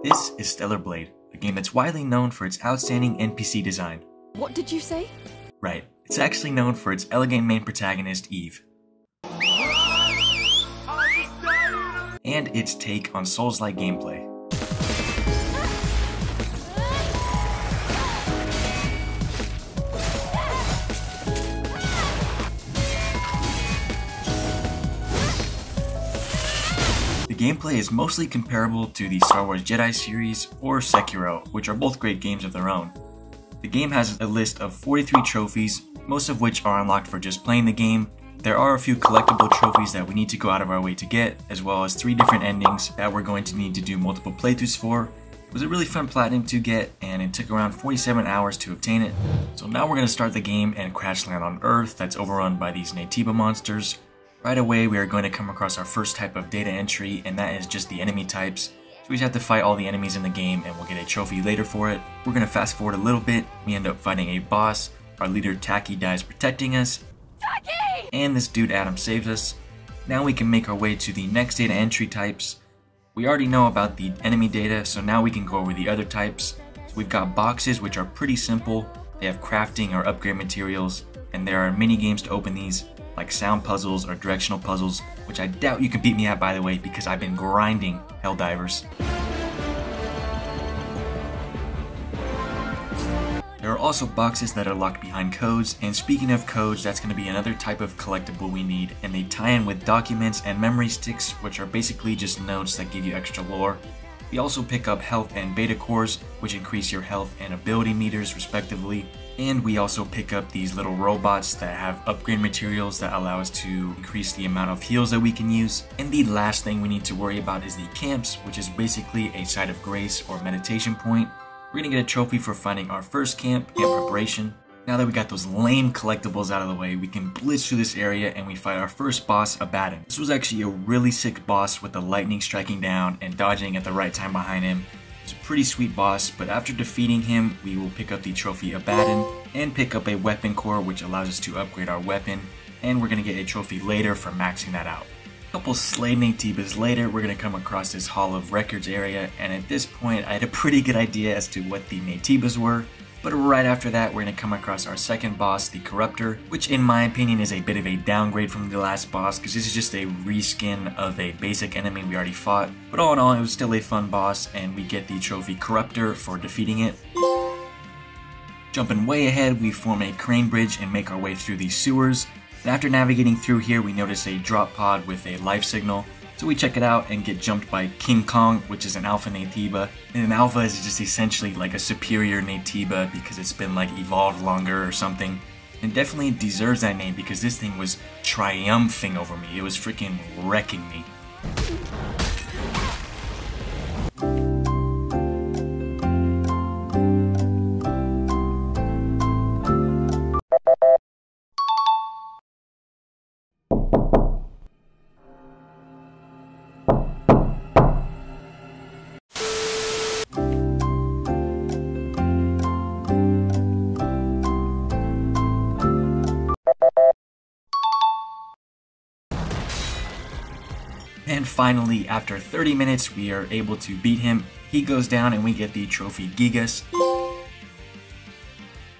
This is Stellar Blade, a game that's widely known for its outstanding NPC design. What did you say? Right, it's actually known for its elegant main protagonist, Eve. And its take on Souls-like gameplay. The gameplay is mostly comparable to the Star Wars Jedi series or Sekiro, which are both great games of their own. The game has a list of 43 trophies, most of which are unlocked for just playing the game. There are a few collectible trophies that we need to go out of our way to get, as well as 3 different endings that we're going to need to do multiple playthroughs for. It was a really fun platinum to get, and it took around 47 hours to obtain it. So now we're going to start the game and crash land on Earth that's overrun by these Naytiba monsters. Right away, we are going to come across our first type of data entry, and that is just the enemy types. So we just have to fight all the enemies in the game, and we'll get a trophy later for it. We're going to fast forward a little bit. We end up fighting a boss. Our leader Tachy dies protecting us. Tachy! And this dude Adam saves us. Now we can make our way to the next data entry types. We already know about the enemy data, so now we can go over the other types. So we've got boxes, which are pretty simple. They have crafting or upgrade materials, and there are mini games to open these, like sound puzzles or directional puzzles, which I doubt you can beat me at, by the way, because I've been grinding Helldivers. There are also boxes that are locked behind codes, and speaking of codes, that's going to be another type of collectible we need, and they tie in with documents and memory sticks, which are basically just notes that give you extra lore. We also pick up health and beta cores, which increase your health and ability meters respectively. And we also pick up these little robots that have upgrade materials that allow us to increase the amount of heals that we can use. And the last thing we need to worry about is the camps, which is basically a site of grace or meditation point. We're gonna get a trophy for finding our first camp preparation. Now that we got those lame collectibles out of the way, we can blitz through this area and we fight our first boss, Abaddon. This was actually a really sick boss with the lightning striking down and dodging at the right time behind him. It's a pretty sweet boss, but after defeating him, we will pick up the trophy Abaddon and pick up a weapon core, which allows us to upgrade our weapon, and we're gonna get a trophy later for maxing that out. A couple slave Naytibas later, we're gonna come across this Hall of Records area, and at this point, I had a pretty good idea as to what the Naytibas were. But right after that, we're going to come across our second boss, the Corruptor, which in my opinion is a bit of a downgrade from the last boss, because this is just a reskin of a basic enemy we already fought. But all in all, it was still a fun boss, and we get the trophy Corruptor for defeating it. Jumping way ahead, we form a crane bridge and make our way through these sewers. And after navigating through here, we notice a drop pod with a life signal. So we check it out and get jumped by King Kong, which is an alpha Naytiba. And an alpha is just essentially like a superior Naytiba because it's been like evolved longer or something. And definitely deserves that name because this thing was triumphing over me. It was freaking wrecking me. And finally, after 30 minutes, we are able to beat him. He goes down and we get the trophy Gigas.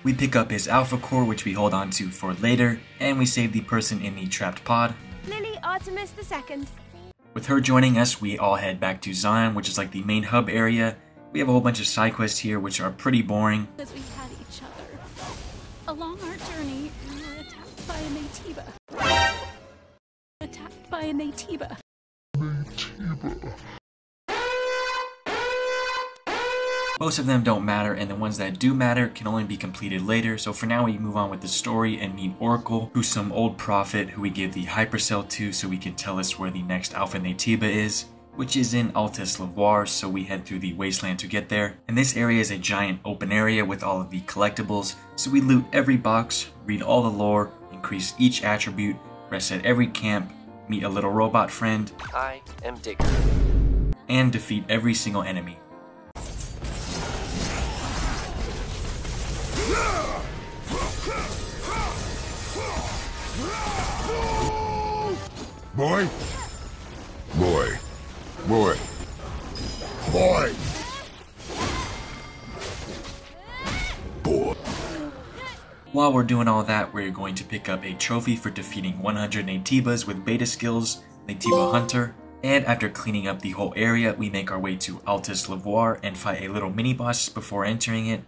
We pick up his alpha core, which we hold on to for later, and we save the person in the trapped pod. Lily Artemis II. With her joining us, we all head back to Zion, which is like the main hub area. We have a whole bunch of side quests here, which are pretty boring. As we had each other. Along our journey, we were attacked by a Naytiba. Attacked by a Naytiba. Most of them don't matter, and the ones that do matter can only be completed later, so for now we move on with the story and meet Oracle, who's some old prophet who we give the hypercell to so he can tell us where the next Alpha Naytiba is, which is in Altess Levoire, so we head through the wasteland to get there. And this area is a giant open area with all of the collectibles, so we loot every box, read all the lore, increase each attribute, rest at every camp, meet a little robot friend, I am Digger, and defeat every single enemy. Boy. Boy. Boy. Boy. While we're doing all that, we're going to pick up a trophy for defeating 100 Naytibas with beta skills, Naytiba Hunter, and after cleaning up the whole area, we make our way to Altess Levoire and fight a little mini-boss before entering it.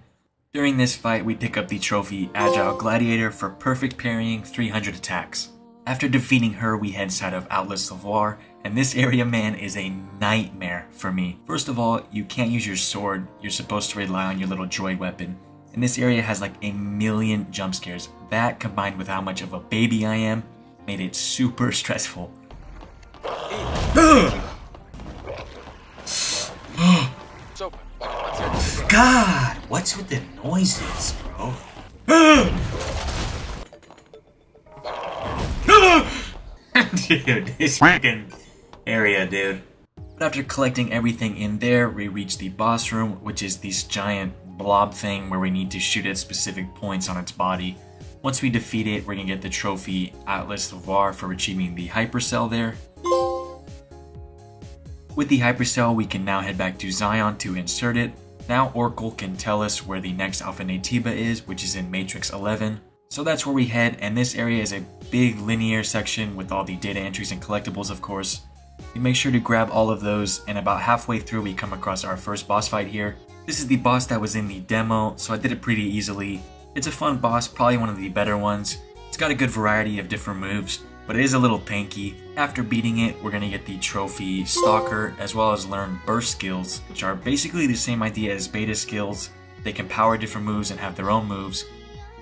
During this fight, we pick up the trophy Agile Gladiator for perfect parrying 300 attacks. After defeating her, we head inside of Altess Levoire, and this area, man, is a nightmare for me. First of all, you can't use your sword, you're supposed to rely on your little droid weapon. And this area has like a million jump scares. That, combined with how much of a baby I am, made it super stressful. God, what's with the noises, bro? Dude, this freaking area, dude. But after collecting everything in there, we reach the boss room, which is this giant blob thing where we need to shoot at specific points on its body. Once we defeat it, we're gonna get the trophy Altess Levoire for achieving the hypercell there. With the hypercell, we can now head back to Zion to insert it. Now Oracle can tell us where the next Alpha Naytiba is, which is in Matrix 11. So that's where we head, and this area is a big linear section with all the data entries and collectibles, of course. We make sure to grab all of those, and about halfway through we come across our first boss fight here. This is the boss that was in the demo, so I did it pretty easily. It's a fun boss, probably one of the better ones. It's got a good variety of different moves, but it is a little tanky. After beating it, we're gonna get the trophy Stalker, as well as learn burst skills, which are basically the same idea as beta skills. They can power different moves and have their own moves,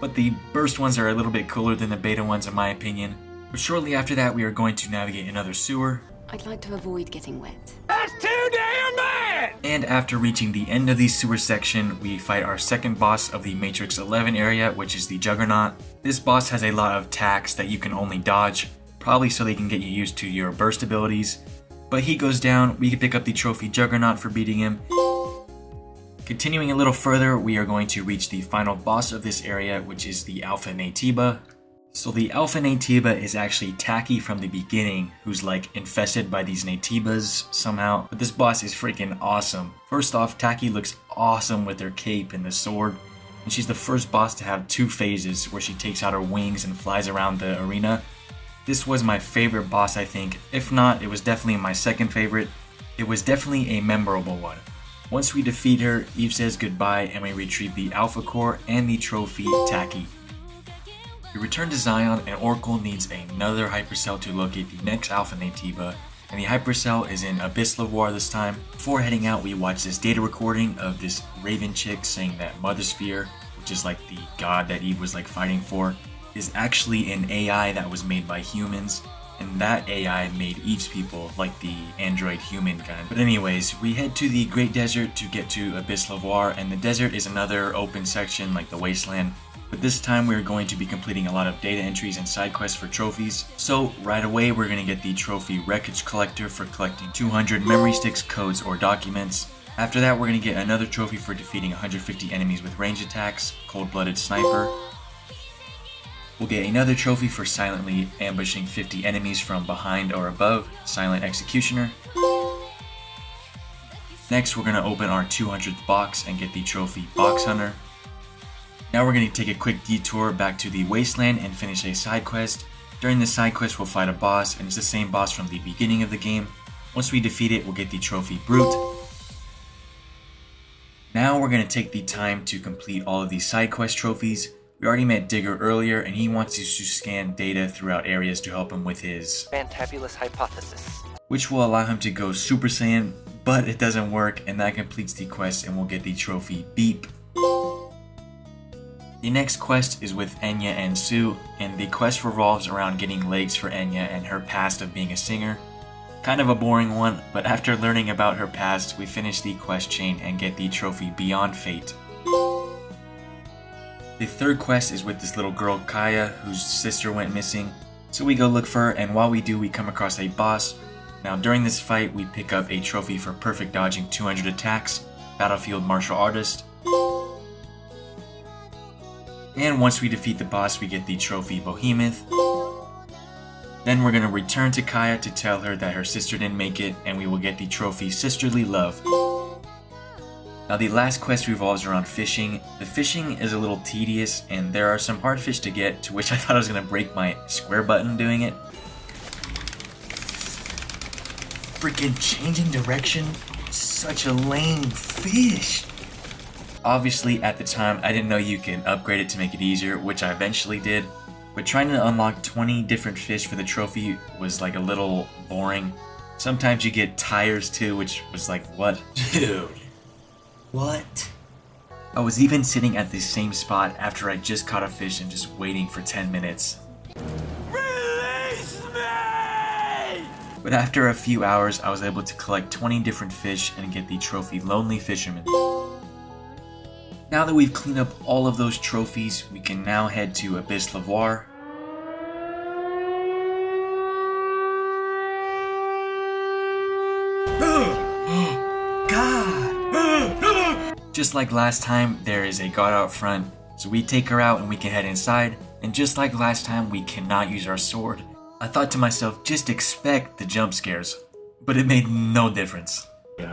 but the burst ones are a little bit cooler than the beta ones in my opinion. But shortly after that, we are going to navigate another sewer. I'd like to avoid getting wet. That's too damn bad! And after reaching the end of the sewer section, we fight our second boss of the Matrix 11 area, which is the Juggernaut. This boss has a lot of attacks that you can only dodge, probably so they can get you used to your burst abilities. But he goes down, we can pick up the trophy Juggernaut for beating him. Continuing a little further, we are going to reach the final boss of this area, which is the Alpha Naytiba. So the Alpha Naytiba is actually Tachy from the beginning, who's like infested by these Naytibas somehow. But this boss is freaking awesome. First off, Tachy looks awesome with her cape and the sword. And she's the first boss to have two phases where she takes out her wings and flies around the arena. This was my favorite boss, I think. If not, it was definitely my second favorite. It was definitely a memorable one. Once we defeat her, Eve says goodbye and we retrieve the Alpha Core and the trophy Tachy. We return to Zion and Oracle needs another hypercell to locate the next Alpha Naytiba, and the hypercell is in Abyss Levoire this time. Before heading out, we watch this data recording of this Raven chick saying that Mother Sphere, which is like the god that Eve was like fighting for, is actually an AI that was made by humans, and that AI made Eve's people, like the android human kind. But anyways, we head to the Great Desert to get to Abyss Levoire, and the desert is another open section like the Wasteland. But this time we're going to be completing a lot of data entries and side quests for trophies. So right away we're going to get the trophy Wreckage Collector for collecting 200 memory sticks, codes, or documents. After that we're going to get another trophy for defeating 150 enemies with range attacks, Cold-Blooded Sniper. We'll get another trophy for silently ambushing 50 enemies from behind or above, Silent Executioner. Next we're going to open our 200th box and get the trophy Box Hunter. Now we're going to take a quick detour back to the Wasteland and finish a side quest. During this side quest we'll fight a boss, and it's the same boss from the beginning of the game. Once we defeat it, we'll get the trophy Brute. Now we're going to take the time to complete all of these side quest trophies. We already met Digger earlier, and he wants us to scan data throughout areas to help him with his fantabulous hypothesis, which will allow him to go Super Saiyan, but it doesn't work, and that completes the quest and we'll get the trophy Beep. The next quest is with Enya and Sue, and the quest revolves around getting legs for Enya and her past of being a singer. Kind of a boring one, but after learning about her past, we finish the quest chain and get the trophy Beyond Fate. The third quest is with this little girl Kaya, whose sister went missing. So we go look for her, and while we do, we come across a boss. Now during this fight, we pick up a trophy for perfect dodging 200 attacks, Battlefield Martial Artist. And once we defeat the boss, we get the trophy Behemoth. Then we're going to return to Kaya to tell her that her sister didn't make it, and we will get the trophy Sisterly Love. Now the last quest revolves around fishing. The fishing is a little tedious and there are some hard fish to get, to which I thought I was going to break my square button doing it. Freaking changing direction? Such a lame fish. Obviously at the time I didn't know you can upgrade it to make it easier, which I eventually did. But trying to unlock 20 different fish for the trophy was like a little boring. Sometimes you get tires too, which was like, what? Dude. What? I was even sitting at the same spot after I just caught a fish and just waiting for 10 minutes. Release me! But after a few hours, I was able to collect 20 different fish and get the trophy Lonely Fisherman. Now that we've cleaned up all of those trophies, we can now head to Altess Levoire. God! Just like last time, there is a guard out front, so we take her out and we can head inside, and just like last time, we cannot use our sword. I thought to myself, just expect the jump scares, but it made no difference. Oh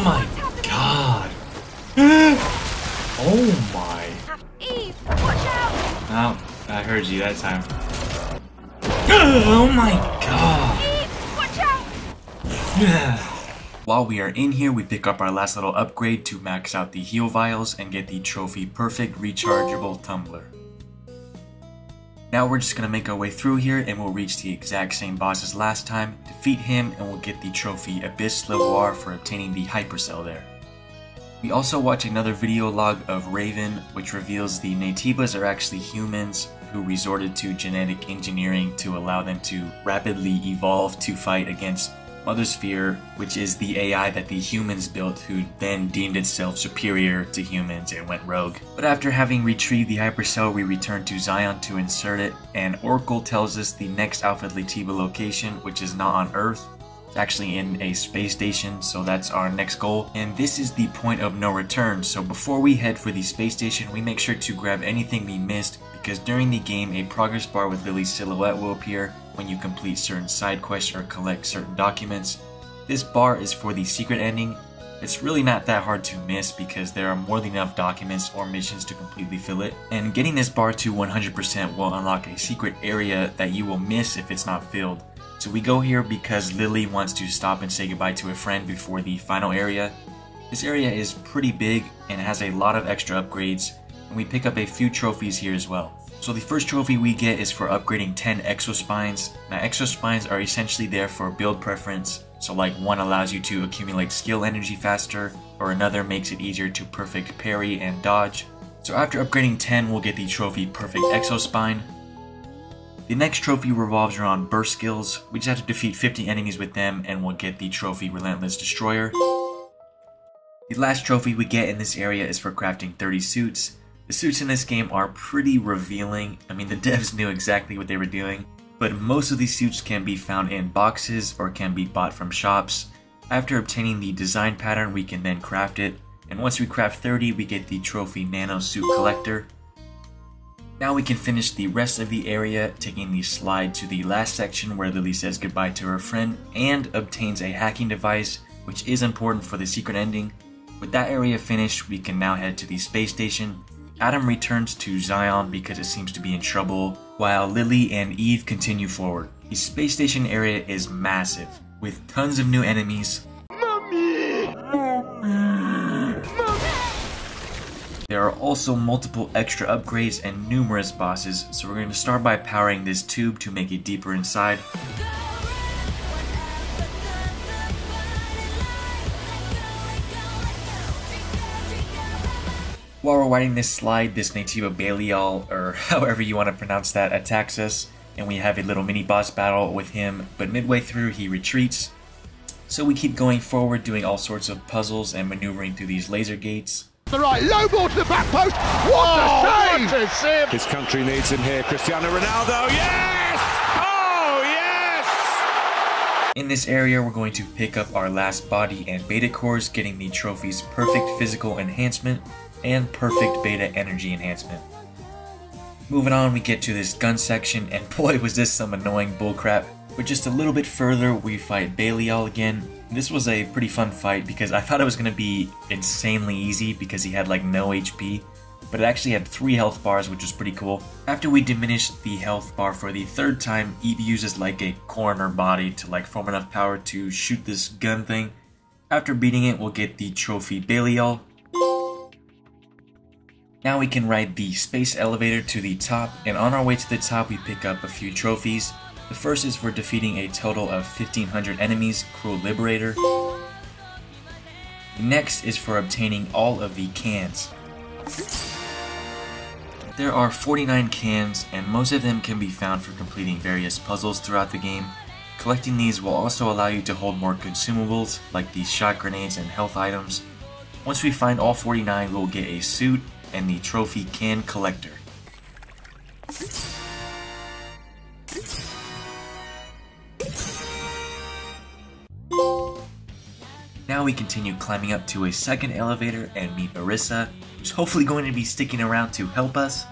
my god! Oh my! Eve, watch out! Oh, I heard you that time. Oh my god! Eve, watch out! While we are in here, we pick up our last little upgrade to max out the heal vials and get the trophy Perfect Rechargeable Tumbler. Now we're just going to make our way through here and we'll reach the exact same boss as last time, defeat him, and we'll get the trophy Altess Levoire for obtaining the hypercell there. We also watch another video log of Raven, which reveals the Naytibas are actually humans who resorted to genetic engineering to allow them to rapidly evolve to fight against Mother Sphere, which is the AI that the humans built, who then deemed itself superior to humans and went rogue. But after having retrieved the hypercell, we return to Zion to insert it, and Oracle tells us the next Altess Levoire location, which is not on Earth. It's actually in a space station, so that's our next goal. And this is the point of no return, so before we head for the space station, we make sure to grab anything we missed, because during the game, a progress bar with Lily's silhouette will appear when you complete certain side quests or collect certain documents. This bar is for the secret ending. It's really not that hard to miss because there are more than enough documents or missions to completely fill it. And getting this bar to 100% will unlock a secret area that you will miss if it's not filled. So we go here because Lily wants to stop and say goodbye to a friend before the final area. This area is pretty big and has a lot of extra upgrades, and we pick up a few trophies here as well. So the first trophy we get is for upgrading 10 exospines. Now exospines are essentially there for build preference, so like one allows you to accumulate skill energy faster, or another makes it easier to perfect parry and dodge. So after upgrading 10, we'll get the trophy Perfect Exospine. The next trophy revolves around burst skills. We just have to defeat 50 enemies with them and we'll get the trophy Relentless Destroyer. The last trophy we get in this area is for crafting 30 suits. The suits in this game are pretty revealing. I mean, the devs knew exactly what they were doing, but most of these suits can be found in boxes or can be bought from shops. After obtaining the design pattern, we can then craft it, and once we craft 30, we get the trophy Nano Suit Collector. Now we can finish the rest of the area, taking the slide to the last section where Lily says goodbye to her friend and obtains a hacking device, which is important for the secret ending. With that area finished, we can now head to the space station. Adam returns to Zion because it seems to be in trouble, while Lily and Eve continue forward. The space station area is massive, with tons of new enemies. There are also multiple extra upgrades and numerous bosses, so we're going to start by powering this tube to make it deeper inside. While we're riding this slide, this Naytiba Belial, or however you want to pronounce that, attacks us, and we have a little mini boss battle with him, but midway through he retreats. So we keep going forward, doing all sorts of puzzles and maneuvering through these laser gates. The right, low ball to the back post. What a save! His country needs him here. Cristiano Ronaldo, yes! Oh, yes! In this area, we're going to pick up our last body and beta cores, getting the trophies Perfect Physical Enhancement and Perfect Beta Energy Enhancement. Moving on, we get to this gun section, and boy was this some annoying bullcrap. But just a little bit further, we fight Belial again. This was a pretty fun fight because I thought it was going to be insanely easy because he had like no HP. But it actually had 3 health bars, which was pretty cool. After we diminish the health bar for the 3rd time, Eve uses like a core in her body to like form enough power to shoot this gun thing. After beating it, we'll get the trophy Belial. Now we can ride the space elevator to the top, and on our way to the top we pick up a few trophies. The first is for defeating a total of 1,500 enemies, Cruel Liberator. The next is for obtaining all of the cans. There are 49 cans, and most of them can be found for completing various puzzles throughout the game. Collecting these will also allow you to hold more consumables, like these shot grenades and health items. Once we find all 49, we'll get a suit and the trophy can collector. Now we continue climbing up to a second elevator and meet Arissa, who's hopefully going to be sticking around to help us.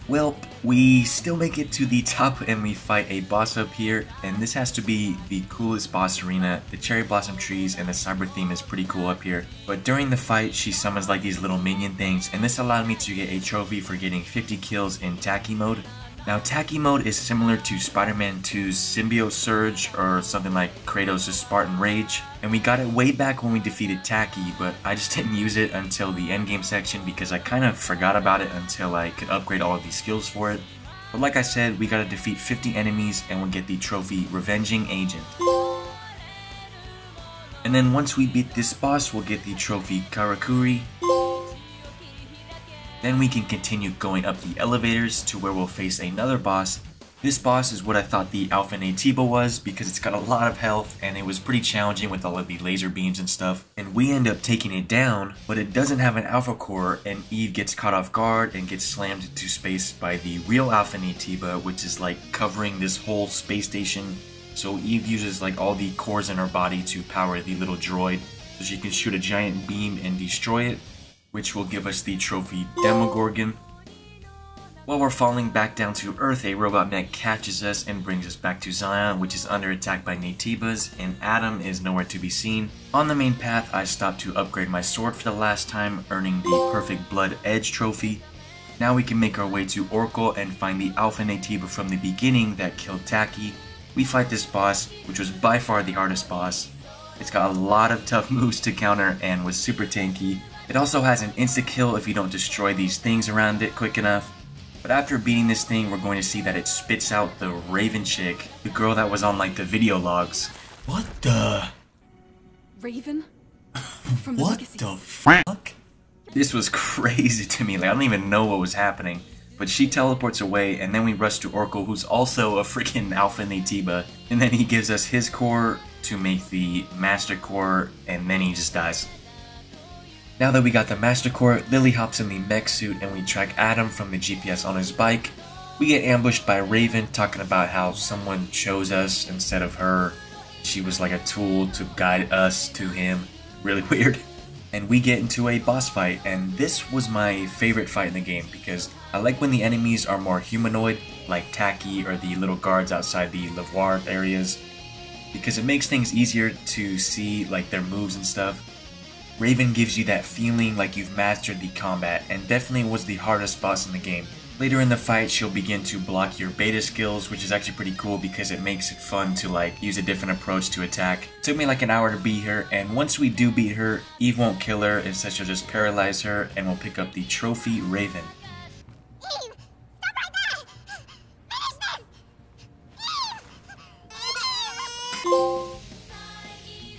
Well, we still make it to the top and we fight a boss up here, and this has to be the coolest boss arena. The cherry blossom trees and the cyber theme is pretty cool up here. But during the fight, she summons like these little minion things, and this allowed me to get a trophy for getting 50 kills in Tachy mode. Now, Tachy mode is similar to Spider-Man 2's Symbiote Surge or something like Kratos' Spartan Rage, and we got it way back when we defeated Tachy, but I just didn't use it until the endgame section because I kind of forgot about it until I could upgrade all of these skills for it. But like I said, we gotta defeat 50 enemies and we'll get the trophy Revenging Agent. And then once we beat this boss, we'll get the trophy Karakuri. Then we can continue going up the elevators to where we'll face another boss. This boss is what I thought the Alpha Naytiba was because it's got a lot of health and it was pretty challenging with all of the laser beams and stuff. And we end up taking it down, but it doesn't have an Alpha Core, and Eve gets caught off guard and gets slammed into space by the real Alpha Naytiba, which is like covering this whole space station. So Eve uses like all the cores in her body to power the little droid so she can shoot a giant beam and destroy it, which will give us the trophy Demogorgon. While we're falling back down to Earth, a robot mech catches us and brings us back to Zion, which is under attack by Naytibas, and Adam is nowhere to be seen. On the main path, I stopped to upgrade my sword for the last time, earning the Perfect Blood Edge trophy. Now we can make our way to Oracle and find the Alpha Naytiba from the beginning that killed Tachy. We fight this boss, which was by far the hardest boss. It's got a lot of tough moves to counter and was super tanky. It also has an insta-kill if you don't destroy these things around it quick enough. But after beating this thing, we're going to see that it spits out the Raven chick, the girl that was on like the video logs. What the? Raven? From the What legacies. the fuck? This was crazy to me, like I don't even know what was happening. But she teleports away, and then we rush to Oracle, who's also a freaking Alpha Naytiba. And then he gives us his core to make the Master Core, and then he just dies. Now that we got the Master Core, Lily hops in the mech suit and we track Adam from the GPS on his bike. We get ambushed by Raven talking about how someone chose us instead of her. She was like a tool to guide us to him. Really weird. And we get into a boss fight, and this was my favorite fight in the game because I like when the enemies are more humanoid, like Tachy or the little guards outside the Levoire areas, because it makes things easier to see like their moves and stuff. Raven gives you that feeling like you've mastered the combat, and definitely was the hardest boss in the game. Later in the fight, she'll begin to block your beta skills, which is actually pretty cool because it makes it fun to like use a different approach to attack. It took me like an hour to beat her, and once we do beat her, Eve won't kill her, instead she'll just paralyze her and we'll pick up the trophy Raven.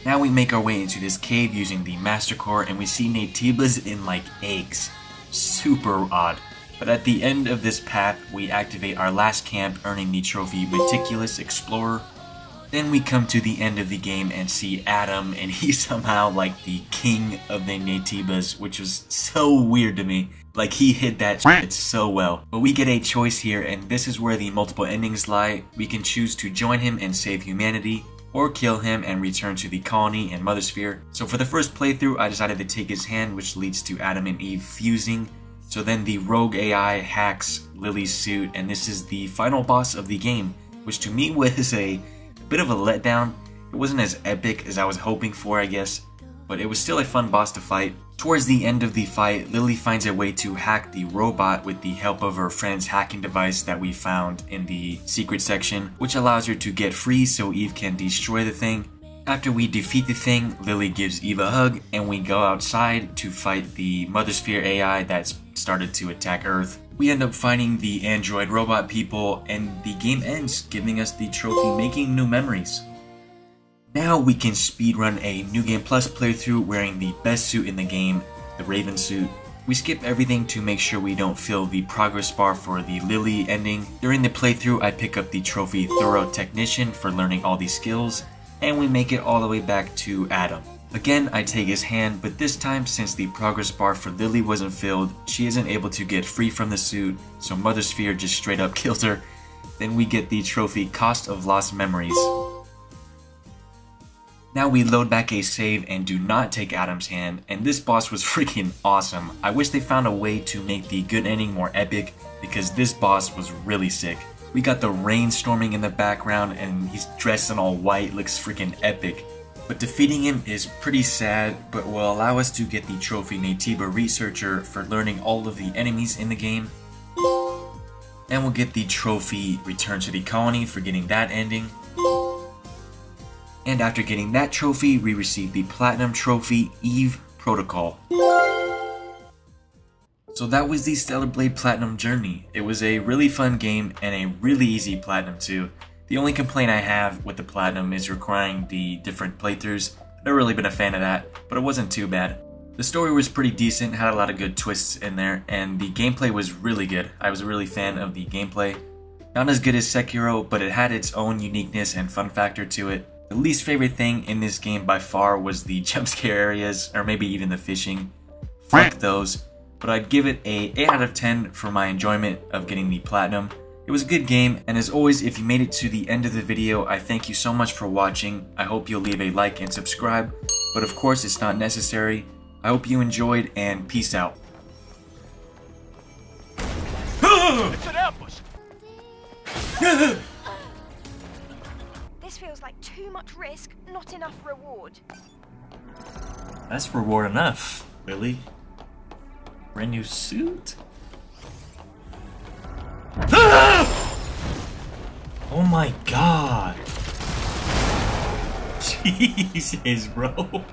Now we make our way into this cave using the Master Core, and we see Naytibas in like eggs. Super odd. But at the end of this path, we activate our last camp, earning the trophy Meticulous Explorer. Then we come to the end of the game and see Adam, and he's somehow like the king of the Naytibas, which was so weird to me. Like he hid that shit so well. But we get a choice here, and this is where the multiple endings lie. We can choose to join him and save humanity, or kill him and return to the colony and Mother Sphere. So for the first playthrough, I decided to take his hand, which leads to Adam and Eve fusing. So then the rogue AI hacks Lily's suit, and this is the final boss of the game, which to me was a bit of a letdown. It wasn't as epic as I was hoping for, I guess, but it was still a fun boss to fight. Towards the end of the fight, Lily finds a way to hack the robot with the help of her friend's hacking device that we found in the secret section, which allows her to get free so Eve can destroy the thing. After we defeat the thing, Lily gives Eve a hug, and we go outside to fight the Mother Sphere AI that's started to attack Earth. We end up fighting the android robot people, and the game ends, giving us the trophy making new memories. Now we can speedrun a New Game Plus playthrough wearing the best suit in the game, the Raven suit. We skip everything to make sure we don't fill the progress bar for the Lily ending. During the playthrough, I pick up the trophy Thorough Technician for learning all these skills, and we make it all the way back to Adam. Again, I take his hand, but this time, since the progress bar for Lily wasn't filled, she isn't able to get free from the suit, so Mother Sphere just straight up kills her. Then we get the trophy Cost of Lost Memories. Now we load back a save and do not take Adam's hand, and this boss was freaking awesome. I wish they found a way to make the good ending more epic, because this boss was really sick. We got the rain storming in the background, and he's dressed in all white, looks freaking epic. But defeating him is pretty sad, but will allow us to get the trophy Naytiba Researcher for learning all of the enemies in the game. And we'll get the trophy Return to the Colony for getting that ending. And after getting that trophy, we receive the Platinum Trophy Eve Protocol. So that was the Stellar Blade Platinum journey. It was a really fun game and a really easy Platinum too. The only complaint I have with the Platinum is requiring the different playthroughs. I've never really been a fan of that, but it wasn't too bad. The story was pretty decent, had a lot of good twists in there, and the gameplay was really good. I was a really fan of the gameplay. Not as good as Sekiro, but it had its own uniqueness and fun factor to it. The least favorite thing in this game by far was the jump scare areas, or maybe even the fishing. Fuck those. But I'd give it a 8 out of 10 for my enjoyment of getting the Platinum. It was a good game, and as always, if you made it to the end of the video, I thank you so much for watching. I hope you'll leave a like and subscribe, but of course it's not necessary. I hope you enjoyed, and peace out. It's an ambush! This feels like too much risk, not enough reward. That's reward enough, really. Brand new suit? Oh my god! Jesus, bro.